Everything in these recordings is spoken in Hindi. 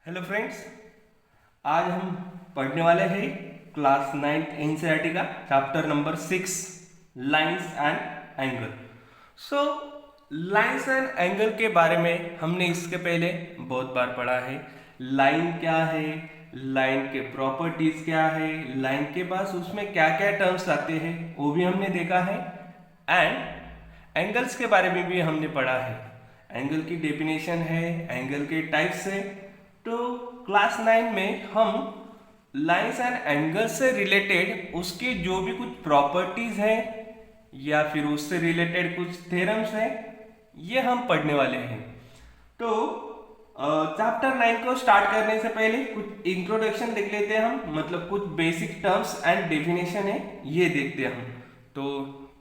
हेलो फ्रेंड्स, आज हम पढ़ने वाले हैं क्लास 9th एनसीईआरटी का chapter number 6 lines and angle. So lines and angle के बारे में हमने इसके पहले बहुत बार पढ़ा है। लाइन क्या है, लाइन के प्रॉपर्टीज क्या है, लाइन के पास उसमें क्या क्या टर्म्स आते हैं वो भी हमने देखा है। एंड एंगल्स के बारे में भी हमने पढ़ा है। एंगल की डेफिनेशन है, एंगल के टाइप्स है। तो क्लास 9 में हम लाइंस एंड एंगल से रिलेटेड उसके जो भी कुछ प्रॉपर्टीज है या फिर उससे रिलेटेड कुछ थ्योरम्स है, ये हम पढ़ने वाले हैं। तो चैप्टर 9 को स्टार्ट करने से पहले कुछ इंट्रोडक्शन देख लेते हैं हम, मतलब कुछ बेसिक टर्म्स एंड डेफिनेशन है ये देखते हैं हम। तो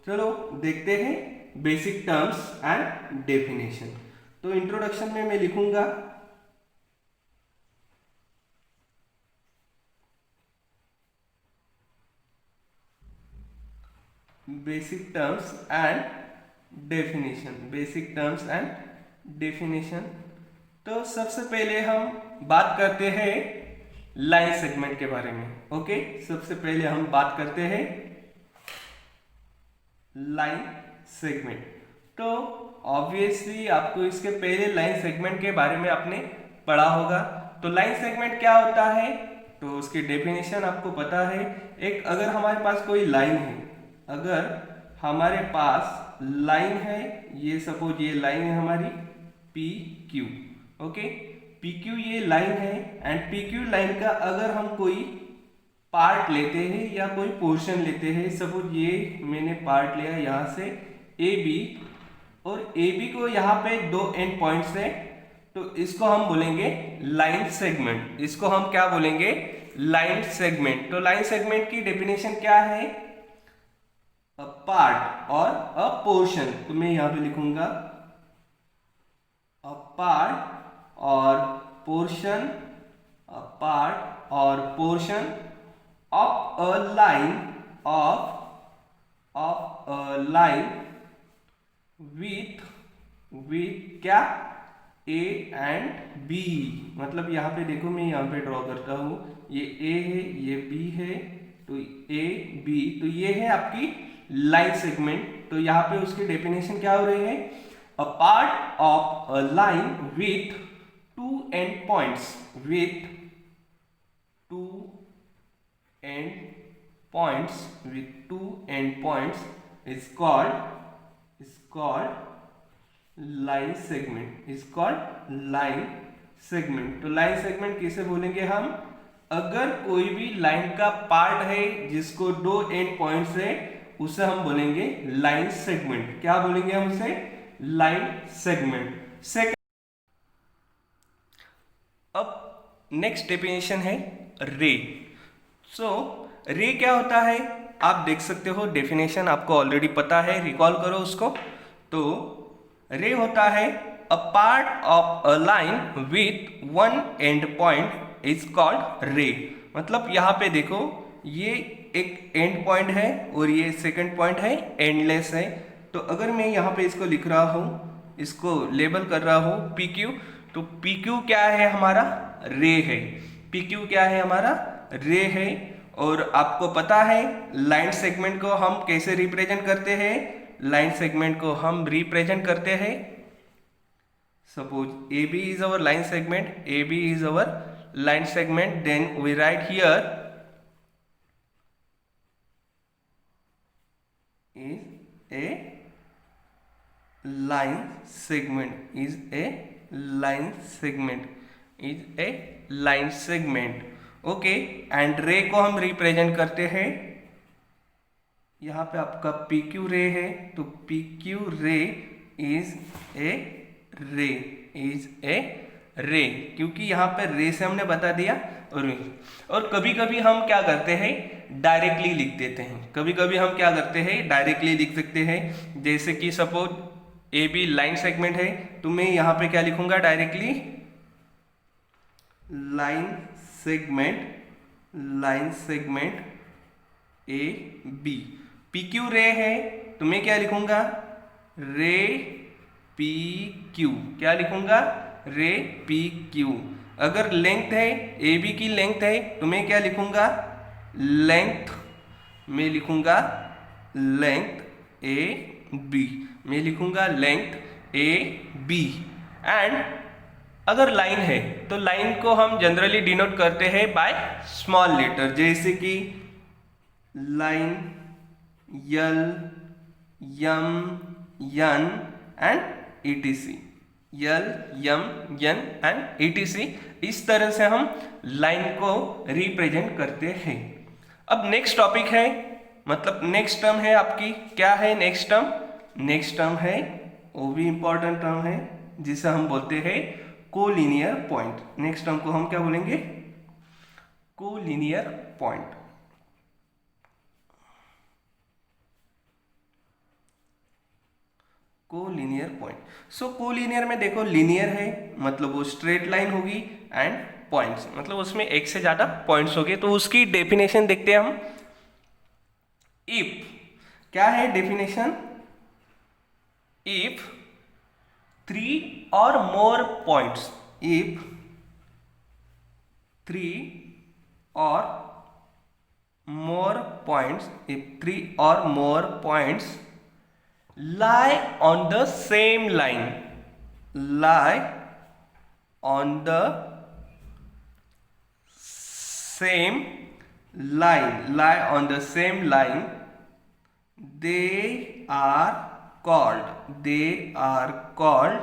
चलो देखते हैं बेसिक टर्म्स एंड डेफिनेशन। तो इंट्रोडक्शन में मैं लिखूंगा basic terms and definition. Basic terms and definition. तो सबसे पहले हम बात करते हैं लाइन सेगमेंट के बारे में। ओके, सबसे पहले हम बात करते हैं लाइन सेगमेंट। तो ऑब्वियसली आपको इसके पहले लाइन सेगमेंट के बारे में आपने पढ़ा होगा। तो लाइन सेगमेंट क्या होता है, तो उसकी डेफिनेशन आपको पता है। एक अगर हमारे पास कोई लाइन है, अगर हमारे पास लाइन है, ये सपोज ये लाइन है हमारी P Q. Okay, P Q ये लाइन है एंड पी क्यू लाइन का अगर हम कोई पार्ट लेते हैं या कोई पोर्शन लेते हैं, सपोज ये मैंने पार्ट लिया यहाँ से ए बी, और ए बी को यहाँ पे दो एंड पॉइंट्स है, तो इसको हम बोलेंगे लाइन सेगमेंट। इसको हम क्या बोलेंगे, लाइन सेगमेंट। तो लाइन सेगमेंट की डेफिनेशन क्या है, अ पार्ट और अ पोर्शन। तो मैं यहाँ पे लिखूंगा अ पार्ट और पोर्शन, अ पार्ट और portion of a line of a line with क्या A एंड B। मतलब यहाँ पे देखो, मैं यहाँ पे ड्रॉ करता हूँ, ये A है, ये B है, तो A B, तो ये है आपकी लाइन सेगमेंट। तो यहाँ पे उसकी डेफिनेशन क्या हो रही है, a part of a line with to and points, with to end points, with two end points is called line segment, is called line segment। तो लाइन सेगमेंट किसे बोलेंगे हम, अगर कोई भी लाइन का पार्ट है जिसको दो एंड पॉइंट्स है, उसे हम बोलेंगे लाइन सेगमेंट। क्या बोलेंगे हम उसे, लाइन सेगमेंट। सेकंड, अब नेक्स्ट डेफिनेशन है रे। सो रे क्या होता है, आप देख सकते हो डेफिनेशन आपको ऑलरेडी पता है, रिकॉल करो उसको। तो रे होता है a part of a line with one and point is called रे। मतलब यहाँ पे देखो, ये एक एंड पॉइंट है और ये सेकंड पॉइंट है, एंडलेस है। तो अगर मैं यहाँ पे इसको लिख रहा हूँ, इसको लेबल कर रहा हूँ पी क्यू, तो पी क्यू क्या है हमारा, रे है। पी क्यू क्या है हमारा, रे है। और आपको पता है लाइन सेगमेंट को हम कैसे रिप्रेजेंट करते हैं, लाइन सेगमेंट को हम रिप्रेजेंट करते हैं, suppose A B is our line segment, A B is our line segment, then we write here is a line segment, is a line segment, is a line segment। Okay, and रे को हम रिप्रेजेंट करते हैं, यहाँ पे आपका पी क्यू रे है, तो पी क्यू रे इज ए रे, इज ए रे, क्योंकि यहाँ पे रे से हमने बता दिया। और कभी कभी हम क्या करते हैं, डायरेक्टली लिख देते हैं। कभी कभी हम क्या करते हैं, डायरेक्टली लिख सकते हैं। जैसे कि suppose A B line segment है, तो मैं यहाँ पे क्या लिखूंगा, directly line segment, line segment A B. P Q ray है, तो मैं क्या लिखूंगा, रे पी क्यू। क्या लिखूंगा, रे पी क्यू। अगर लेंथ है ए बी की लेंथ है तो मैं क्या लिखूंगा, लेंथ में लिखूंगा लेंथ ए बी, मैं लिखूंगा लेंथ ए बी। एंड अगर लाइन है तो लाइन को हम जनरली डिनोट करते हैं बाय स्मॉल लेटर, जैसे कि line L M N and ETC, L M N and ETC. इस तरह से हम लाइन को रिप्रेजेंट करते हैं। अब नेक्स्ट टॉपिक है, मतलब नेक्स्ट टर्म है आपकी, क्या है नेक्स्ट टर्म? नेक्स्ट टर्म है, वो भी इंपॉर्टेंट टर्म है, जिसे हम बोलते हैं कोलिनियर पॉइंट। नेक्स्ट टर्म को हम क्या बोलेंगे? Collinear point. Collinear point. So collinear में देखो, लिनियर है मतलब वो स्ट्रेट लाइन होगी, एंड पॉइंट्स मतलब उसमें एक से ज्यादा पॉइंट्स होंगे। तो उसकी डेफिनेशन देखते हैं हम। इफ, क्या है definition? If 3 or more points, if 3 or more points, if 3 or more points lie on the same line, lie on the same line, lie on the same line, they are called, they are called,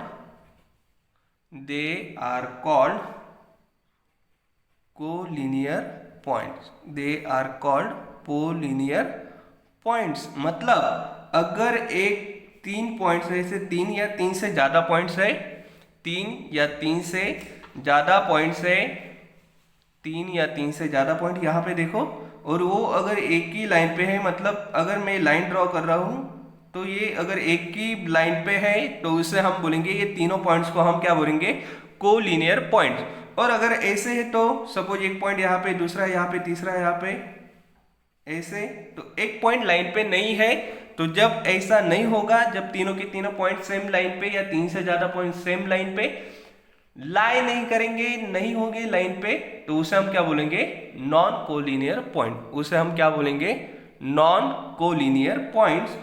they are called collinear points, they are called collinear points। मतलब अगर एक 3 पॉइंट्स है, जैसे 3 या 3 से ज़्यादा पॉइंट्स है, 3 या 3 से ज़्यादा पॉइंट्स है, 3 या 3 से ज़्यादा पॉइंट यहाँ पे देखो, और वो अगर एक ही लाइन पे है, मतलब अगर मैं लाइन ड्रॉ कर रहा हूँ तो ये अगर एक ही लाइन पे है तो उसे हम बोलेंगे, ये तीनों पॉइंट्स को हम क्या बोलेंगे? Collinear points. और अगर ऐसे है तो सपोज एक पॉइंट यहाँ पे, दूसरा यहाँ पे, तीसरा यहाँ पे, ऐसे, तो एक पॉइंट लाइन पे नहीं है। तो जब ऐसा नहीं होगा, जब तीनों के तीनों पॉइंट सेम लाइन पे या 3 से ज्यादा पॉइंट सेम लाइन पे लाई नहीं करेंगे, नहीं होंगे लाइन पे, तो उसे हम क्या बोलेंगे? Non collinear point. उसे हम क्या बोलेंगे? Non collinear points.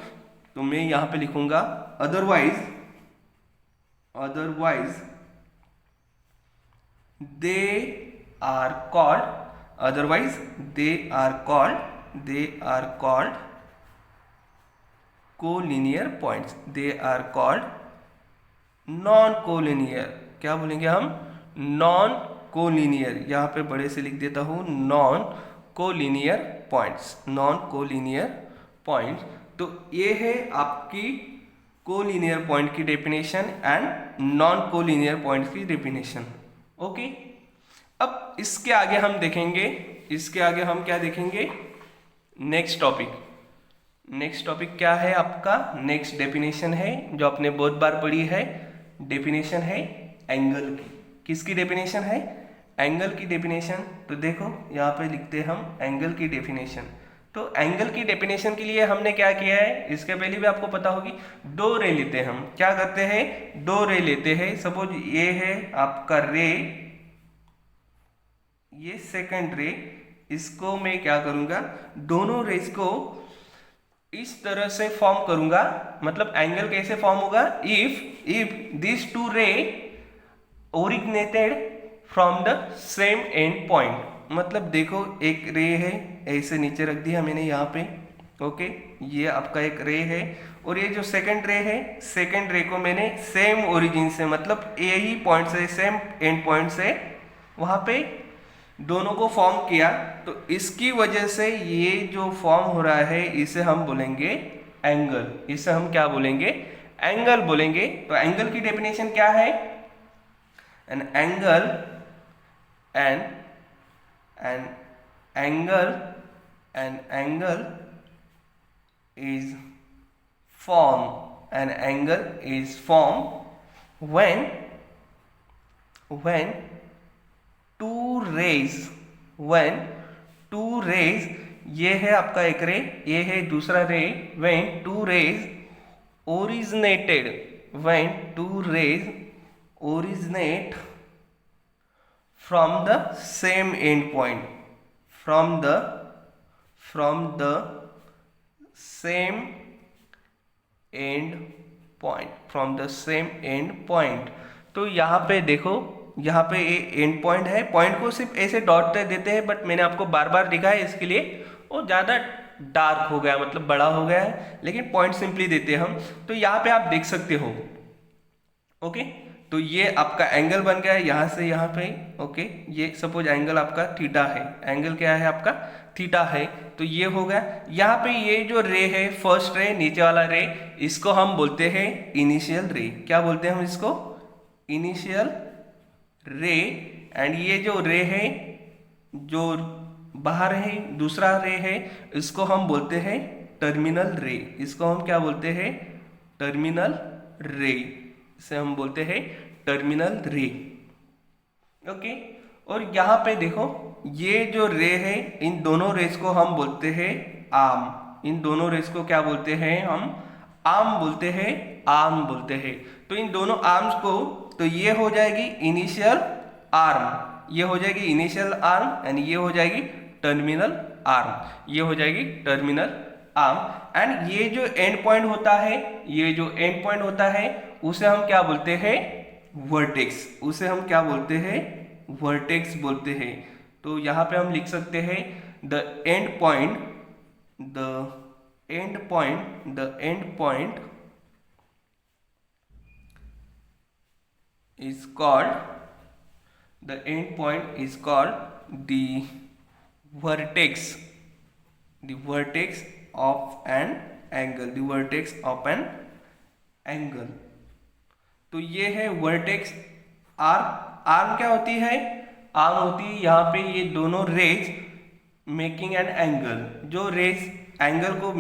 तो मैं यहां पे लिखूंगा otherwise, otherwise they are called, otherwise they are called, they are called collinear points, they are called non collinear. क्या बोलेंगे हम? Non collinear. यहाँ पे बड़े से लिख देता हूँ, non collinear points, non collinear points. तो ये है आपकी कोलिनियर पॉइंट की definition and non collinear points की डेफिनेशन। ओके, अब इसके आगे हम देखेंगे, इसके आगे हम क्या देखेंगे? Next topic. नेक्स्ट टॉपिक क्या है आपका? नेक्स्ट डेफिनेशन है जो आपने बहुत बार पढ़ी है, डेफिनेशन है एंगल की। किसकी डेफिनेशन है? एंगल की डेफिनेशन। तो देखो यहाँ पे लिखते हैं हम एंगल की डेफिनेशन। तो एंगल की डेफिनेशन के लिए हमने क्या किया है, इसके पहले भी आपको पता होगी, दो रे लेते हैं हम। क्या करते हैं? दो रे लेते हैं। सपोज ये है आपका रे, ये सेकंड रे, इसको मैं क्या करूंगा? दोनों रेस को इस तरह से फॉर्म करूंगा। मतलब एंगल कैसे फॉर्म होगा? इफ दिस टू रे originated from the same and point. मतलब देखो एक रे है, ऐसे नीचे रख दिया मैंने यहाँ पे, ओके, ये आपका एक रे है, और ये जो सेकंड रे है, सेकंड रे को मैंने सेम ओरिजिन से, मतलब यही पॉइंट से, सेम एंड पॉइंट से वहाँ पे दोनों को फॉर्म किया। तो इसकी वजह से ये जो फॉर्म हो रहा है इसे हम बोलेंगे एंगल। इसे हम क्या बोलेंगे? एंगल बोलेंगे। तो एंगल की डेफिनेशन क्या है? An angle, an angle, an angle is formed, an angle is formed when two rays, when two rays, ये है आपका एक रे, ये है दूसरा रे, when two rays originated, when two rays originate from the same end point, from the same end point, from the same end point। तो यहाँ पे देखो, यहाँ पे एंड पॉइंट है, पॉइंट को सिर्फ ऐसे डॉट देते हैं, बट मैंने आपको बार बार दिखा है, इसके लिए वो ज़्यादा डार्क हो गया, मतलब बड़ा हो गया है, लेकिन पॉइंट सिंपली देते हैं हम। तो यहाँ पे आप देख सकते हो, ओके। तो ये आपका एंगल बन गया है यहाँ से यहाँ पे, ओके। ये सपोज एंगल आपका थीटा है, एंगल क्या है आपका थीटा है, तो ये हो गया। यहाँ पे ये जो रे है, फर्स्ट रे, नीचे वाला रे, इसको हम बोलते हैं इनिशियल रे। क्या बोलते हैं हम इसको? इनिशियल रे। एंड ये जो रे है, जो बाहर है, दूसरा रे है, इसको हम बोलते हैं टर्मिनल रे। इसको हम क्या बोलते हैं? टर्मिनल रे। इसे हम बोलते हैं टर्मिनल रे, ओके। और यहाँ पे देखो, ये जो रे है, इन दोनों रेस को हम बोलते हैं आर्म। इन दोनों रेस को क्या बोलते हैं हम? आर्म बोलते हैं, आर्म बोलते हैं। तो इन दोनों आर्म्स को, तो ये हो जाएगी इनिशियल आर्म, ये हो जाएगी इनिशियल आर्म, एंड ये हो जाएगी टर्मिनल आर्म, ये हो जाएगी टर्मिनल आर्म। एंड ये जो एंड पॉइंट होता है, ये जो एंड पॉइंट होता है, उसे हम क्या बोलते हैं? वर्टेक्स। उसे हम क्या बोलते हैं? वर्टेक्स बोलते हैं। तो यहाँ पे हम लिख सकते हैं the end point, the end point, the end point is called, the end point is called the vertex, the vertex of an angle, the vertex of an angle। तो ये है वर्टेक्स। आर्म, आर्म क्या होती है? आर्म होती है यहाँ पे ये दोनों रेज मेकिंग एन एंगल, जो रेज एंगल को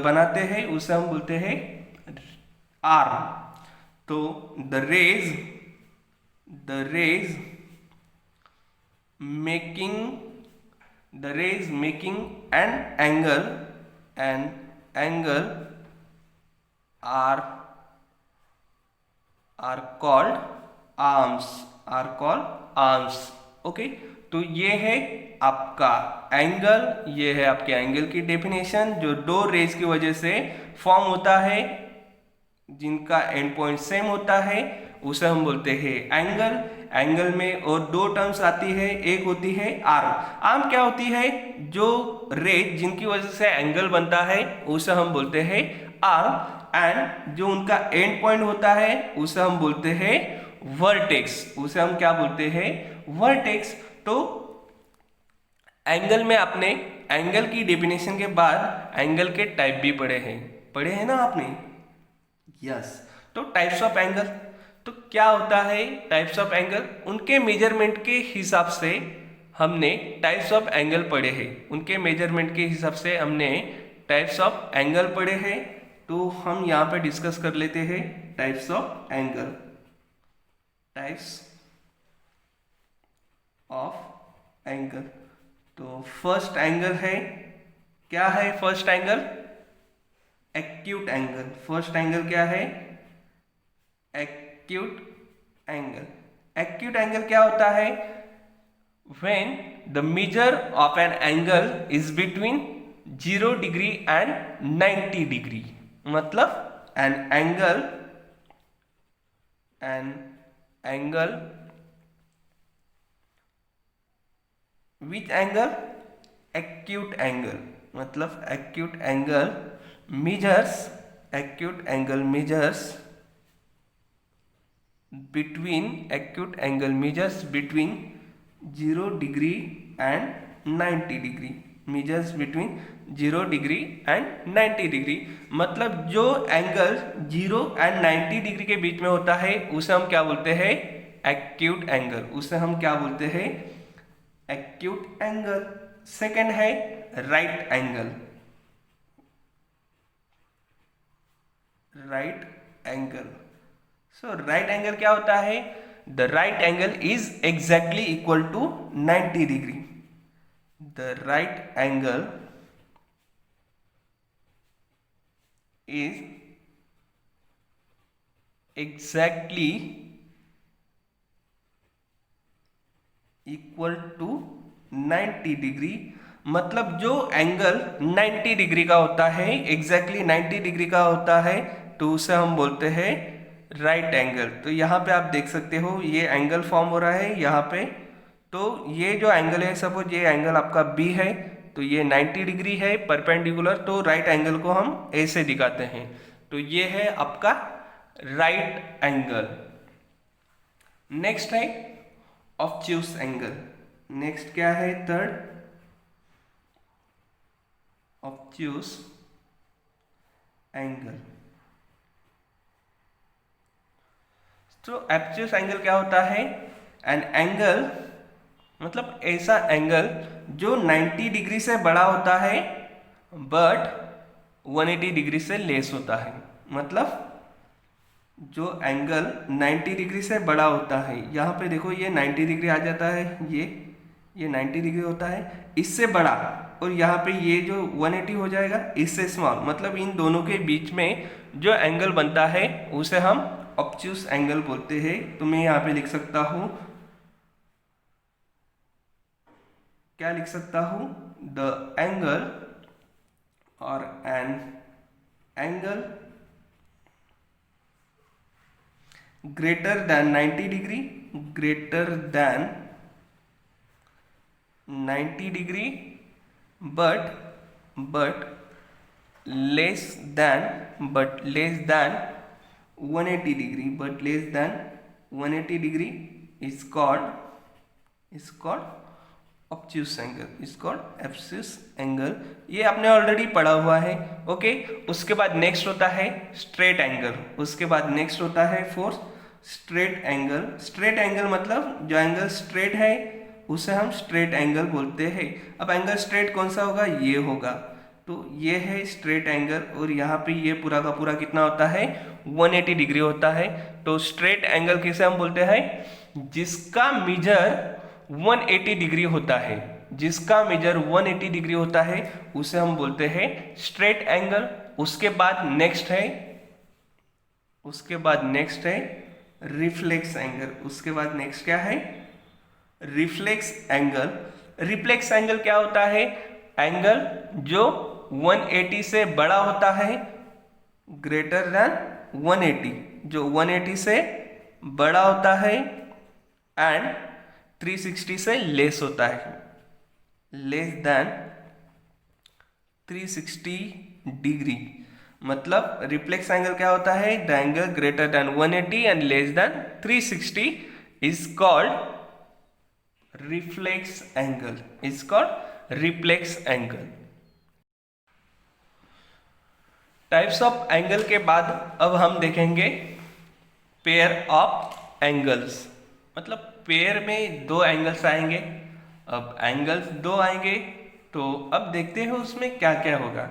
बनाते हैं, उसे हम बोलते हैं आर्म। तो the rays making an angle are called arms, okay. तो ये है आपका एंगल, ये है आपके एंगल की डेफिनेशन, जो दो रेज की वजह से फॉर्म होता है, जिनका एंड पॉइंट सेम होता है, उसे हम बोलते हैं एंगल। एंगल में और दो टर्म्स आती है, एक होती है आर्म। आर्म क्या होती है? जो रेज जिनकी वजह से एंगल बनता है, उसे हम बोलते हैं आर्म। एंड जो उनका एंड पॉइंट होता है, उसे हम बोलते हैं वर्टेक्स। उसे हम क्या बोलते हैं? वर्टेक्स। तो एंगल में आपने एंगल की डेफिनेशन के बाद एंगल के टाइप भी पढ़े हैं ना आपने? यस। तो टाइप्स ऑफ एंगल, तो क्या होता है टाइप्स ऑफ एंगल? उनके मेजरमेंट के हिसाब से हमने टाइप्स ऑफ एंगल पढ़े हैं, उनके मेजरमेंट के हिसाब से हमने टाइप्स ऑफ एंगल पढ़े हैं। तो हम यहाँ पे डिस्कस कर लेते हैं types of angle. Types of angle, तो फर्स्ट एंगल है, क्या है first angle? Acute angle. First angle क्या है? Acute angle. एक्यूट एंगल क्या होता है? when the measure of an angle is between 0 degree and 90 degree, मतलब an angle which angle? acute angle, मतलब acute angle measures between 0 degree and 90 degree, measures between 0 degree and 90 degree। मतलब जो एंगल 0 एंड 90 डिग्री के बीच में होता है, उसे हम क्या बोलते हैं? Acute angle. उसे हम क्या बोलते हैं? Acute angle. सेकंड है right angle. Right angle, so right angle क्या होता है? The right angle is exactly equal to 90 degree. The right angle is exactly equal to 90 degree, मतलब जो एंगल 90 डिग्री का होता है, एग्जैक्टली 90 डिग्री का होता है, तो उसे हम बोलते हैं राइट एंगल। तो यहाँ पे आप देख सकते हो ये एंगल फॉर्म हो रहा है यहाँ पे। तो ये जो एंगल है, सपोज ये एंगल आपका बी है, तो ये 90 डिग्री है परपेंडिकुलर, तो राइट एंगल को हम ऐसे दिखाते हैं। तो ये है आपका राइट एंगल। नेक्स्ट है ऑब्ट्यूस एंगल। नेक्स्ट क्या है, थर्ड ऑब्ट्यूस एंगल। तो ऑब्ट्यूस एंगल क्या होता है, एन एंगल मतलब ऐसा एंगल जो 90 डिग्री से बड़ा होता है बट 180 डिग्री से लेस होता है। मतलब जो एंगल 90 डिग्री से बड़ा होता है, यहाँ पे देखो ये 90 डिग्री आ जाता है, ये 90 डिग्री होता है, इससे बड़ा, और यहाँ पे ये जो 180 हो जाएगा इससे स्मॉल। मतलब इन दोनों के बीच में जो एंगल बनता है उसे हम ऑब्ट्यूस एंगल बोलते हैं। तो मैं यहाँ पे लिख सकता हूँ, क्या लिख सकता हूँ, द एंगल और an angle greater than 90 degree, greater than 90 degree, but less than 180 degree, but less than 180 degree is called obtuse angle, is called obtuse angle. ये आपने ऑलरेडी पढ़ा हुआ है। ओके, उसके बाद नेक्स्ट होता है स्ट्रेट एंगल, उसके बाद नेक्स्ट होता है fourth straight angle. Straight angle मतलब जो एंगल स्ट्रेट है उसे हम स्ट्रेट एंगल बोलते हैं। अब एंगल स्ट्रेट कौन सा होगा, ये होगा। तो ये है स्ट्रेट एंगल, और यहाँ पे ये पूरा का पूरा कितना होता है, 180 डिग्री होता है। तो स्ट्रेट एंगल किसे हम बोलते हैं, जिसका मेजर 180 डिग्री होता है, जिसका मेजर 180 डिग्री होता है उसे हम बोलते हैं स्ट्रेट एंगल। उसके बाद नेक्स्ट है रिफ्लेक्स एंगल। उसके बाद नेक्स्ट क्या है, रिफ्लेक्स एंगल। रिफ्लेक्स एंगल क्या होता है, एंगल जो 180 से बड़ा होता है, ग्रेटर देन 180, जो 180 से बड़ा होता है एंड 360 से लेस होता है, लेस देन 360 डिग्री। मतलब रिफ्लेक्स एंगल क्या होता है, the angle greater than 180 and less than 360 is called reflex angle, is called reflex angle. Types of angle के बाद अब हम देखेंगे पेयर ऑफ एंगल्स। मतलब पेयर में दो एंगल्स आएंगे। अब एंगल्स दो आएंगे तो अब देखते हैं उसमें क्या क्या होगा।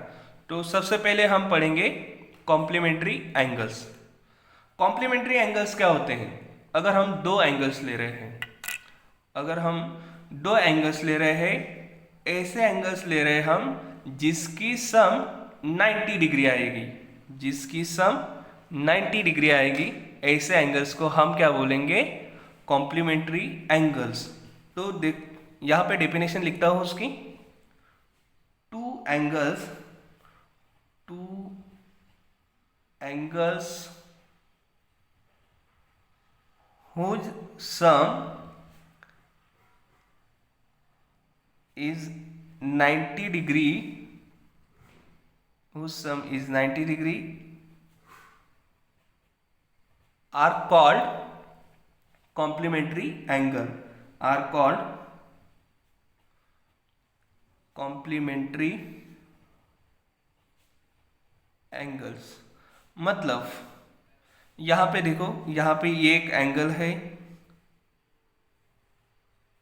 तो सबसे पहले हम पढ़ेंगे कॉम्प्लीमेंट्री एंगल्स। कॉम्प्लीमेंट्री एंगल्स क्या होते हैं, अगर हम दो एंगल्स ले रहे हैं, ऐसे एंगल्स ले रहे हैं हम जिसकी सम 90 डिग्री आएगी, ऐसे एंगल्स को हम क्या बोलेंगे, कॉम्प्लीमेंट्री एंगल्स। तो देख यहाँ पे डेफिनेशन लिखता हूँ उसकी, two angles whose sum is 90 degree, are called complementary angle, complementary angles। मतलब यहाँ पे देखो, यहाँ पे ये एक एंगल है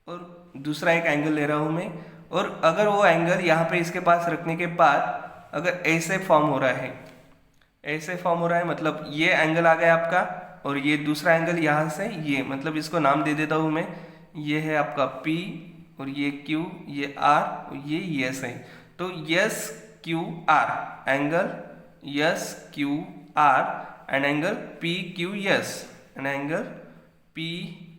और दूसरा एक एंगल ले रहा हूं मैं, और अगर वो एंगल यहाँ पे इसके पास रखने के बाद अगर ऐसे फॉर्म हो रहा है, मतलब ये एंगल आ गया आपका, और ये दूसरा एंगल यहाँ से ये, मतलब इसको नाम दे देता हूँ मैं, ये है आपका P और ये Q, ये R और ये S है। तो SQR angle SQR and angle PQS and angle P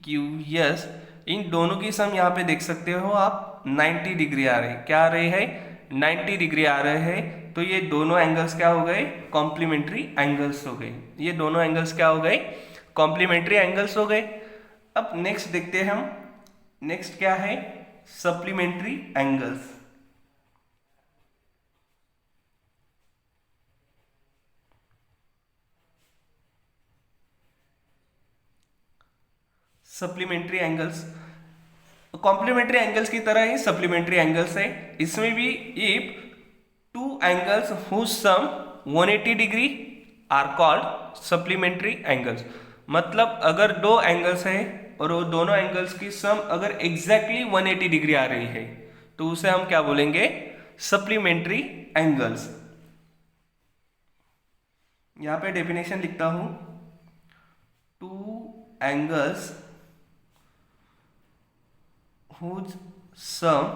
Q S, इन दोनों की सम यहाँ पे देख सकते हो आप 90 डिग्री आ रही है। क्या आ रही है? 90 डिग्री आ रहे हैं। तो ये दोनों एंगल्स क्या हो गए? कॉम्प्लीमेंट्री एंगल्स हो गए। ये दोनों एंगल्स क्या हो गए? कॉम्प्लीमेंट्री एंगल्स हो गए। अब नेक्स्ट देखते हैं हम, नेक्स्ट क्या है? Supplementary angles. Supplementary angles complementary angles की तरह ही सप्लीमेंट्री एंगल्स है। इसमें भी if two angles whose sum 180 degree are called supplementary angles. मतलब अगर दो एंगल्स है और वो दोनों एंगल्स की सम अगर एग्जैक्टली 180 डिग्री आ रही है तो उसे हम क्या बोलेंगे? Supplementary angles. यहां पे डेफिनेशन लिखता हूं, two angles whose sum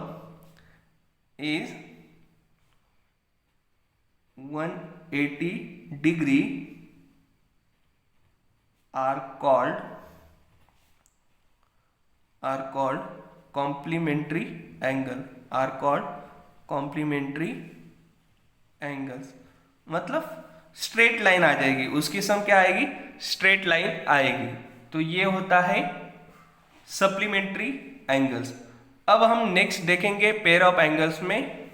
is 180 degree are called complementary angle, are called complementary angles। मतलब स्ट्रेट लाइन आ जाएगी, उसकी सम क्या आएगी? स्ट्रेट लाइन आएगी। तो ये होता है सप्लीमेंट्री एंगल्स। अब हम नेक्स्ट देखेंगे पेयर ऑफ एंगल्स में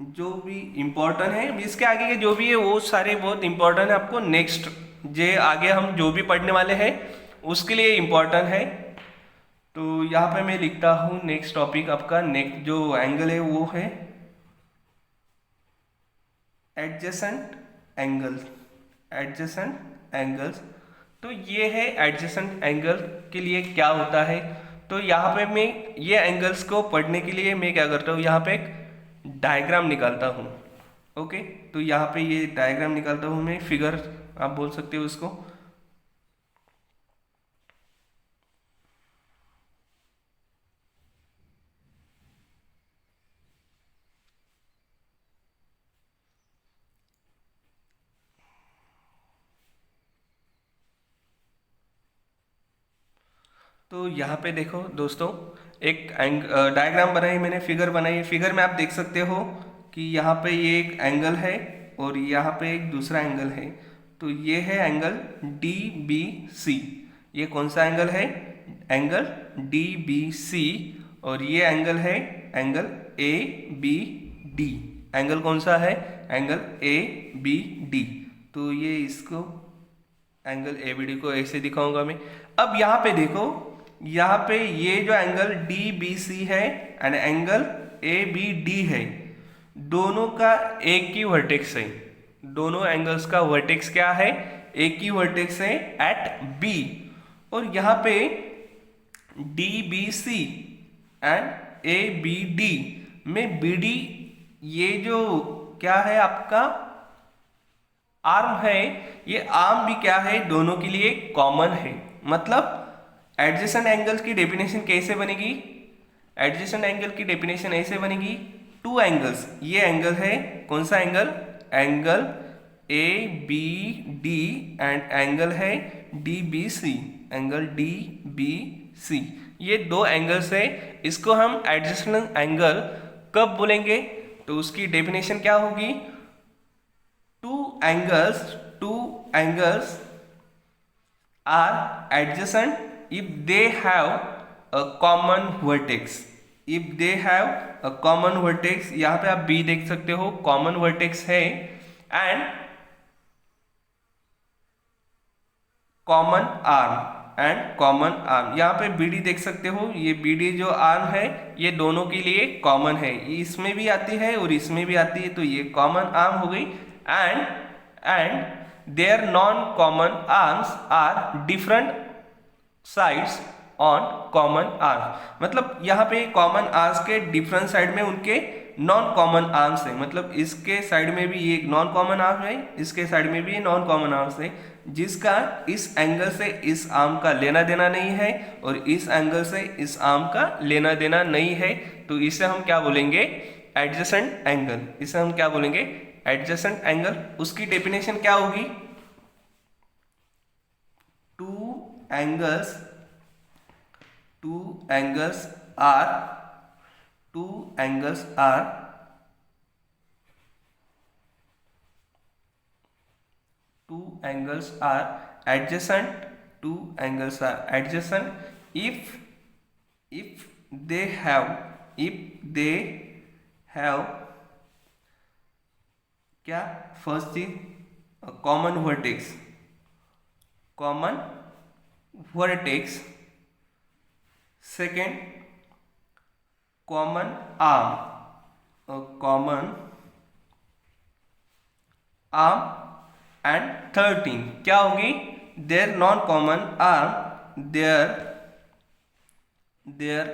जो भी इंपॉर्टेंट है, इसके आगे के जो भी है वो सारे बहुत इंपॉर्टेंट है। आपको नेक्स्ट जे आगे हम जो भी पढ़ने वाले हैं उसके लिए इंपॉर्टेंट है। तो यहाँ पे मैं लिखता हूँ नेक्स्ट टॉपिक आपका, नेक्स्ट जो एंगल है वो है एडजेसेंट एंगल्स। एडजेसेंट एंगल्स, तो ये है एडजेसेंट एंगल के लिए क्या होता है। तो यहाँ पे मैं ये एंगल्स को पढ़ने के लिए मैं क्या करता हूँ, यहाँ पे एक डायग्राम निकालता हूँ। ओके, तो यहाँ पे ये डायग्राम निकालता हूँ मैं, फिगर आप बोल सकते हो उसको। तो यहाँ पे देखो दोस्तों, एक डायग्राम बनाई मैंने, फिगर बनाई। फिगर में आप देख सकते हो कि यहाँ पे ये एक एंगल है और यहाँ पे एक दूसरा एंगल है। तो ये है एंगल डी बी सी। ये कौन सा एंगल है? Angle D B C. और ये एंगल है angle A B D. Angle कौन सा है? Angle A B D. तो ये इसको एंगल ए बी डी को ऐसे दिखाऊंगा मैं। अब यहाँ पे देखो, यहाँ पे ये जो एंगल डी बी सी है and angle A B D है, दोनों का एक ही वर्टेक्स है। दोनों एंगल्स का वर्टेक्स क्या है? एक ही वर्टेक्स है एट बी। और यहाँ पे D B C and A B D में बी डी, ये जो क्या है आपका आर्म है, ये आर्म भी क्या है? दोनों के लिए कॉमन है। मतलब एडजेसेंट एंगल्स की डेफिनेशन कैसे बनेगी? एडजेसेंट एंगल की डेफिनेशन ऐसे बनेगी, टू एंगल्स, ये एंगल है कौन सा angle? Angle A B D and angle है D B C. Angle D B C, ये दो एंगल्स है। इसको हम एडजेसेंट एंगल कब बोलेंगे? तो उसकी डेफिनेशन क्या होगी? Two angles are adjacent if they have a common vertex। if they have a common vertex, यहाँ पे आप B देख सकते हो, common vertex है and common arm। यहाँ पे BD देख सकते हो, ये BD जो आर्म है ये दोनों के लिए कॉमन है। इसमें भी आती है और इसमें भी आती है, तो ये कॉमन आर्म हो गई। And their non-common arms are different sides on common arms। मतलब यहाँ पे कॉमन आर्म्स के डिफरेंट साइड में उनके नॉन कॉमन आर्म्स है। मतलब इसके साइड में भी ये नॉन कॉमन आर्म है, इसके साइड में भी ये नॉन कॉमन आर्म्स है, जिसका इस एंगल से इस आर्म का लेना देना नहीं है और इस एंगल से इस आर्म का लेना देना नहीं है। तो इसे हम क्या बोलेंगे? Adjacent angle. इसे हम क्या बोलेंगे? Adjacent angle. उसकी डेफिनेशन क्या होगी? Two angles two angles are two angles are two angles are adjacent. Two angles are adjacent if they have क्या फर्स्ट चीज common vertex second common arm and third thing क्या होगी their non common arm their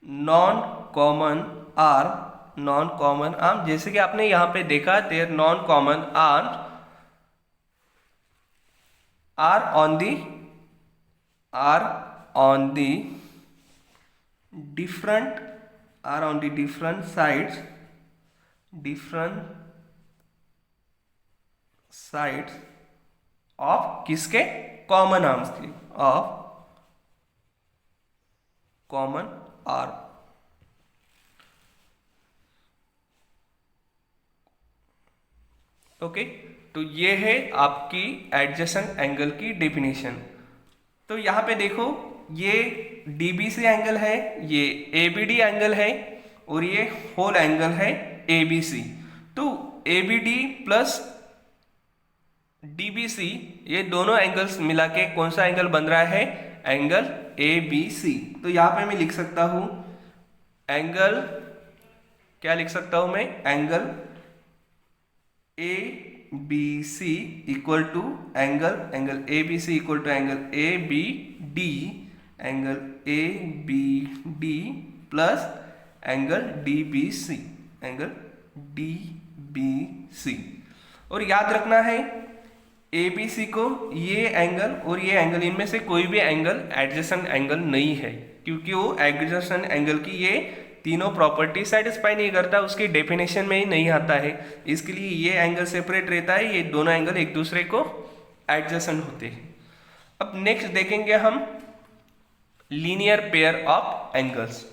non common arm जैसे कि आपने यहां पे देखा their non common arm are on the different sides of किसके कॉमन आर्म्स के ऑफ कॉमन आर्म। ओके तो ये है आपकी एडजेसेंट एंगल की डेफिनेशन। तो यहां पे देखो ये डीबीसी एंगल है, ये एबीडी एंगल है और ये होल एंगल है एबीसी। तो एबीडी प्लस डीबीसी ये दोनों एंगल्स मिला के कौन सा एंगल बन रहा है एंगल एबीसी। तो यहां पे मैं लिख सकता हूं एंगल क्या लिख सकता हूं मैं angle A B C equal to angle A B C equal to angle A B D angle A B D plus angle D B C. और याद रखना है ए बी सी को ये एंगल और ये एंगल इनमें से कोई भी एंगल एडजेसेंट एंगल नहीं है, क्योंकि वो एडजेसेंट एंगल की ये तीनों प्रॉपर्टी सेटिस्फाई नहीं करता, उसकी डेफिनेशन में ही नहीं आता है। इसके लिए ये एंगल सेपरेट रहता है, ये दोनों एंगल एक दूसरे को एडजेसेंट होते हैं। अब नेक्स्ट देखेंगे हम लीनियर पेयर ऑफ एंगल्स।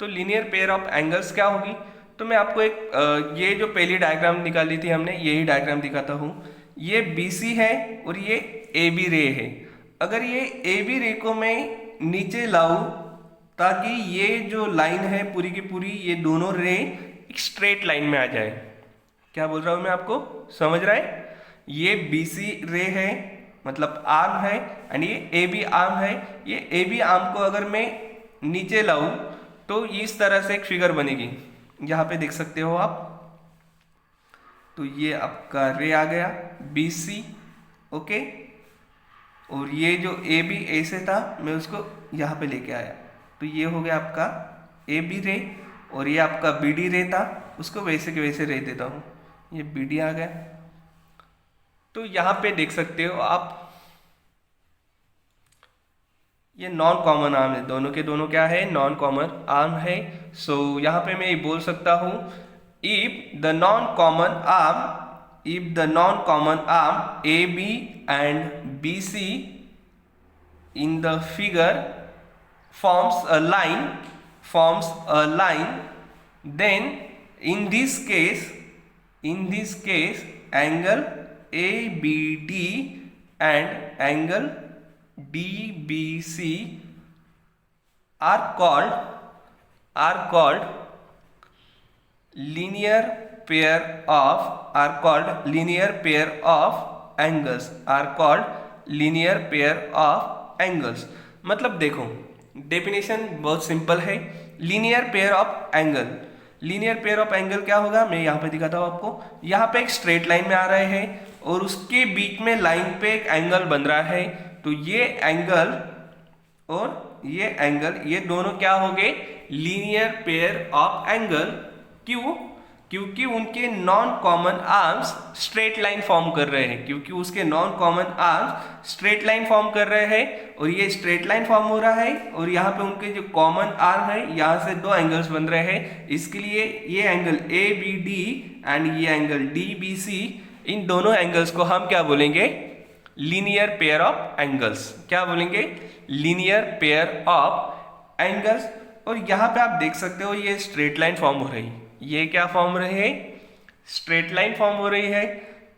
तो लीनियर पेयर ऑफ एंगल्स क्या होगी, तो मैं आपको एक ये जो पहली डायग्राम निकाली थी हमने यही डायग्राम दिखाता हूँ। ये BC है और ये AB रे है। अगर ये AB रे को मैं नीचे लाऊं ताकि ये जो लाइन है पूरी की पूरी ये दोनों रे एक स्ट्रेट लाइन में आ जाए। क्या बोल रहा हूँ मैं आपको समझ रहा है? ये BC रे है मतलब आर्म है एंड ये AB आर्म है। ये AB आर्म को अगर मैं नीचे लाऊं तो इस तरह से एक फिगर बनेगी, यहाँ पे देख सकते हो आप। तो ये आपका रे आ गया BC, ओके। और ये जो AB ऐसे था मैं उसको यहाँ पे लेके आया, तो ये हो गया आपका AB रे। और ये आपका BD रे था, उसको वैसे के वैसे रे देता हूँ, ये BD आ गया। तो यहाँ पे देख सकते हो आप ये नॉन कॉमन आर्म है, दोनों के दोनों क्या है नॉन कॉमन आर्म है। सो यहाँ पे मैं ये बोल सकता हूँ if the non common arm AB and BC in the figure forms a line, then in this case angle ABD and angle DBC are called linear pair of angles। मतलब देखो डेफिनेशन बहुत सिंपल है। लीनियर पेयर ऑफ एंगल क्या होगा, मैं यहाँ पे दिखाता हूँ आपको। यहाँ पे एक स्ट्रेट लाइन में आ रहे हैं और उसके बीच में लाइन पे एक एंगल बन रहा है। तो ये एंगल और ये एंगल ये दोनों क्या हो गए लीनियर पेयर ऑफ एंगल। क्यों? क्योंकि उनके non common arms straight line form कर रहे हैं, क्योंकि उसके non common arms straight line form कर रहे हैं और ये स्ट्रेट लाइन फॉर्म हो रहा है और यहाँ पे उनके जो कॉमन आर्म है यहाँ से दो एंगल्स बन रहे हैं। इसके लिए ये angle A B D and ये एंगल डी बी सी, इन दोनों एंगल्स को हम क्या बोलेंगे? Linear pair of angles. क्या बोलेंगे? Linear pair of angles. और यहाँ पे आप देख सकते हो ये स्ट्रेट लाइन फॉर्म हो रही है। ये क्या फॉर्म हो रही है? स्ट्रेट लाइन फॉर्म हो रही है।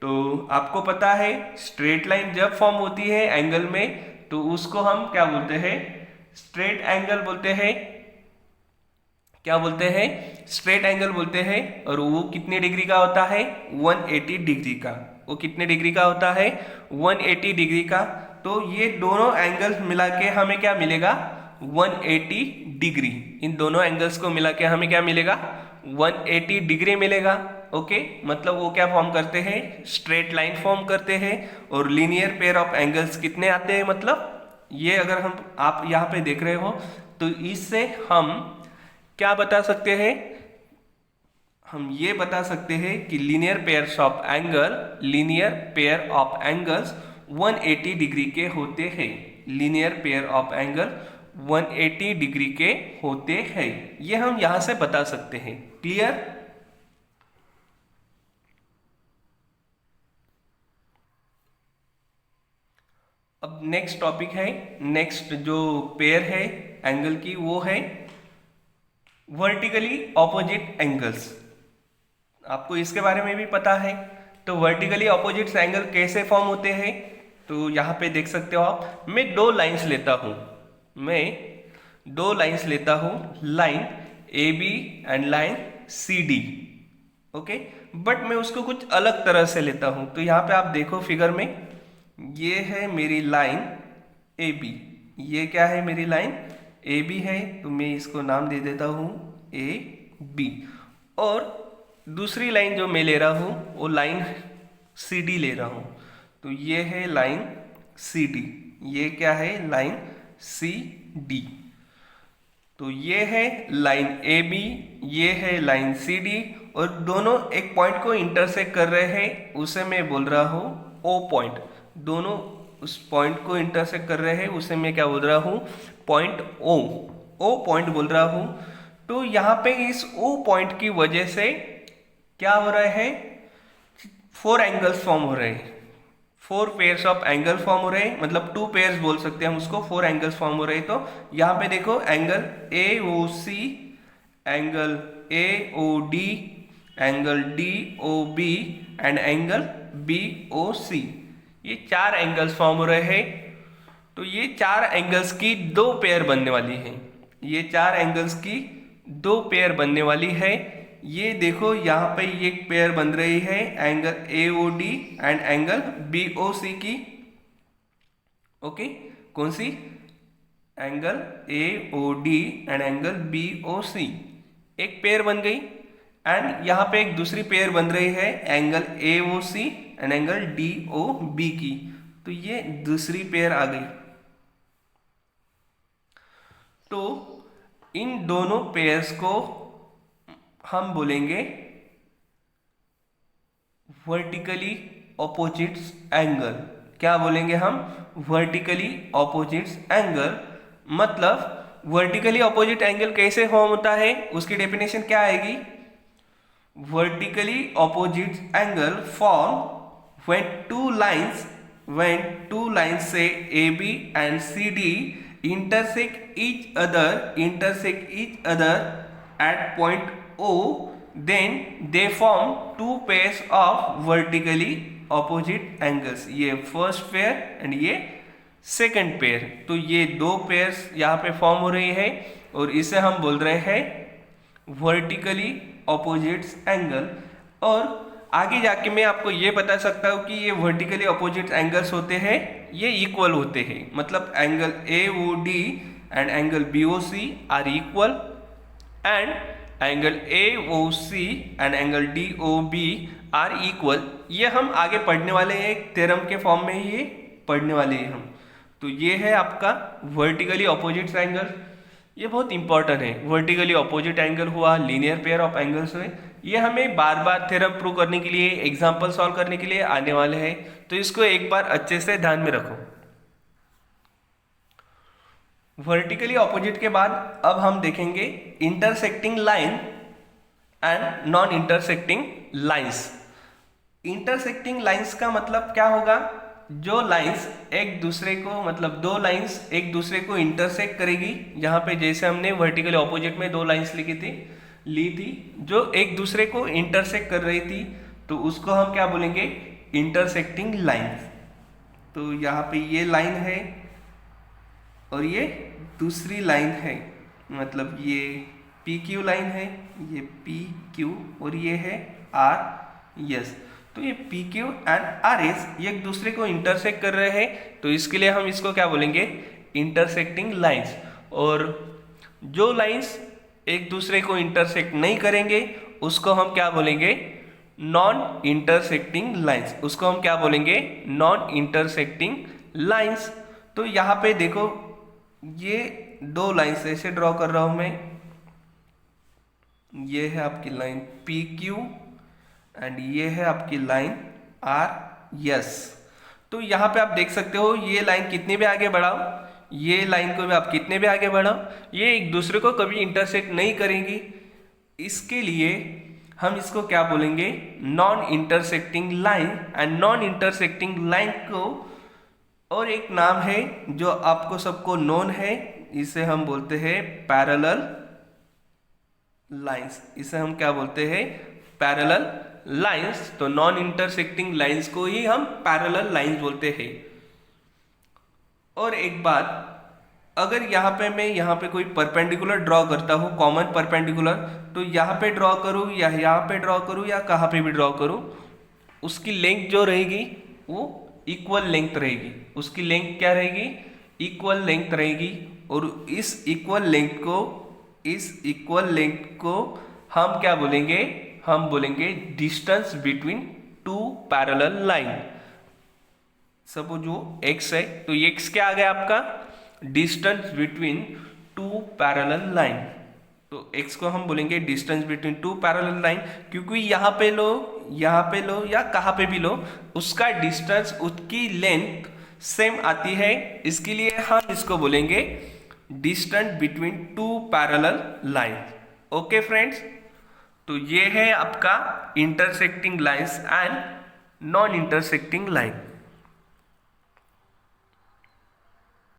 तो आपको पता है स्ट्रेट लाइन जब फॉर्म होती है एंगल में तो उसको हम क्या बोलते हैं? स्ट्रेट एंगल बोलते हैं। क्या बोलते हैं? स्ट्रेट एंगल बोलते हैं। और वो कितने डिग्री का होता है? 180 डिग्री का। वो कितने डिग्री का होता है? 180 डिग्री का। तो ये दोनों एंगल्स मिला के हमें क्या मिलेगा? 180 डिग्री। इन दोनों एंगल्स को मिला के हमें क्या मिलेगा? 180 डिग्री मिलेगा। ओके, मतलब वो क्या फॉर्म करते हैं? स्ट्रेट लाइन फॉर्म करते हैं। और लीनियर पेयर ऑफ एंगल्स कितने आते हैं? मतलब ये अगर हम आप यहाँ पे देख रहे हो तो इससे हम क्या बता सकते हैं? हम ये बता सकते हैं कि linear pair of angles 180 degree के होते हैं। Linear pair of angle 180 degree के होते हैं। ये हम यहां से बता सकते हैं। क्लियर? अब नेक्स्ट टॉपिक है, नेक्स्ट जो पेयर है एंगल की वो है वर्टिकली ऑपोजिट एंगल्स। आपको इसके बारे में भी पता है। तो वर्टिकली ऑपोजिट एंगल कैसे फॉर्म होते हैं? तो यहाँ पे देख सकते हो आप, मैं दो लाइंस लेता हूँ, line A B and line C D. Okay, but मैं उसको कुछ अलग तरह से लेता हूँ। तो यहाँ पे आप देखो फिगर में, ये है मेरी लाइन ए बी। ये क्या है? मेरी लाइन ए बी है। तो मैं इसको नाम दे देता हूँ ए बी। और दूसरी लाइन जो मैं ले रहा हूँ वो लाइन सी डी ले रहा हूँ। तो ये है लाइन सी डी। ये क्या है? Line C D. तो ये है लाइन ए बी, ये है लाइन सी डी, और दोनों एक पॉइंट को इंटरसेक्ट कर रहे हैं, उसे मैं बोल रहा हूँ ओ पॉइंट। दोनों उस पॉइंट को इंटरसेक्ट कर रहे हैं, उसे मैं क्या बोल रहा हूँ? पॉइंट ओ पॉइंट बोल रहा हूँ। तो यहाँ पे इस ओ पॉइंट की वजह से क्या हो रहा है? 4 एंगल्स फॉर्म हो रहे हैं। 4 पेयर्स ऑफ एंगल फॉर्म हो रहे हैं, मतलब 2 पेयर्स बोल सकते हैं हम उसको। 4 एंगल्स फॉर्म हो रहे हैं। तो यहाँ पे देखो angle A O C, angle A O D, angle D O B and angle B O C. ये 4 एंगल्स फॉर्म हो रहे हैं। तो ये 4 एंगल्स की 2 पेयर बनने वाली है। ये 4 एंगल्स की 2 पेयर बनने वाली है। ये देखो यहाँ पे ये पेयर बन रही है angle A O D and angle B O C की। ओके, कौन सी? Angle A O D and angle B O C एक पेयर बन गई। एंड यहाँ पे एक दूसरी पेयर बन रही है angle A O C and angle D O B की। तो ये दूसरी पेयर आ गई। तो इन दोनों पेयर्स को हम बोलेंगे वर्टिकली ऑपोजिट्स एंगल। क्या बोलेंगे हम? Vertically opposites angle. मतलब वर्टिकली ऑपोजिट एंगल कैसे फॉर्म होता है, उसकी डेफिनेशन क्या आएगी? Vertically opposite angle form when two lines say AB and CD intersect each other at point O, then they form 2 pairs of vertically opposite angles। ये फर्स्ट पेयर एंड ये सेकंड पेयर। तो ये 2 पेयर्स यहाँ पे फॉर्म हो रही है और इसे हम बोल रहे हैं वर्टिकली ऑपोजिट्स एंगल। और आगे जाके मैं आपको ये बता सकता हूँ कि ये वर्टिकली ऑपोजिट एंगल्स होते हैं, ये इक्वल होते हैं। मतलब angle A O D and angle B O C are equal and angle A O C and angle D O B are equal. ये हम आगे पढ़ने वाले हैं, एक थ्योरम के फॉर्म में ही ये पढ़ने वाले हैं हम। तो ये है आपका वर्टिकली ऑपोजिट एंगल। ये बहुत इंपॉर्टेंट है। वर्टिकली ऑपोजिट एंगल हुआ, लीनियर पेयर ऑफ एंगल्स हुए, ये हमें बार बार थ्योरम प्रूव करने के लिए, एग्जाम्पल सॉल्व करने के लिए आने वाले हैं, तो इसको एक बार अच्छे से ध्यान में रखो। वर्टिकली ऑपोजिट के बाद अब हम देखेंगे intersecting line and non intersecting lines. Intersecting lines का मतलब क्या होगा? जो लाइंस एक दूसरे को, मतलब दो लाइंस एक दूसरे को इंटरसेक्ट करेगी, यहाँ पे जैसे हमने वर्टिकली ऑपोजिट में दो लाइंस ली थी जो एक दूसरे को इंटरसेक्ट कर रही थी, तो उसको हम क्या बोलेंगे? Intersecting lines. तो यहाँ पे ये लाइन है और ये दूसरी लाइन है, मतलब ये पी क्यू लाइन है, ये पी क्यू, और ये है आर एस। तो ये P Q and R S ये एक दूसरे को इंटरसेक्ट कर रहे हैं, तो इसके लिए हम इसको क्या बोलेंगे? Intersecting lines. और जो लाइंस एक दूसरे को इंटरसेक्ट नहीं करेंगे उसको हम क्या बोलेंगे? Non intersecting lines. उसको हम क्या बोलेंगे? Non intersecting lines. तो यहाँ पे देखो, ये दो लाइंस ऐसे ड्रॉ कर रहा हूं मैं, ये है आपकी लाइन पी क्यू एंड ये है आपकी लाइन आर एस। तो यहाँ पे आप देख सकते हो ये लाइन कितने भी आगे बढ़ाओ, ये लाइन को भी आप कितने भी आगे बढ़ाओ, ये एक दूसरे को कभी इंटरसेक्ट नहीं करेंगी। इसके लिए हम इसको क्या बोलेंगे? Non intersecting line. And non intersecting line को और एक नाम है जो आपको सबको नोन है, इसे हम बोलते हैं पैरेलल लाइंस। इसे हम क्या बोलते हैं? Parallel lines. तो नॉन इंटरसेक्टिंग लाइंस को ही हम पैरेलल लाइंस बोलते हैं। और एक बात, अगर यहाँ पे मैं यहाँ पे कोई परपेंडिकुलर ड्रॉ करता हूँ, कॉमन परपेंडिकुलर, तो यहाँ पे ड्रॉ करूँ या यहाँ पे ड्रॉ करूँ या कहाँ पे भी ड्रॉ करूँ, उसकी लेंथ जो रहेगी वो इक्वल लेंथ रहेगी। उसकी लेंथ क्या रहेगी? इक्वल लेंथ रहेगी। और इस इक्वल लेंथ को हम क्या बोलेंगे? हम बोलेंगे distance between two parallel line. Suppose वो x है, तो x क्या आ गया आपका? Distance between two parallel line. तो x को हम बोलेंगे distance between two parallel line, क्योंकि यहाँ पे लो या कहाँ पे भी लो, उसका डिस्टेंस, उसकी लेंथ सेम आती है। इसके लिए हम इसको बोलेंगे distance between two parallel line. Okay friends, तो ये है आपका intersecting lines and non intersecting line.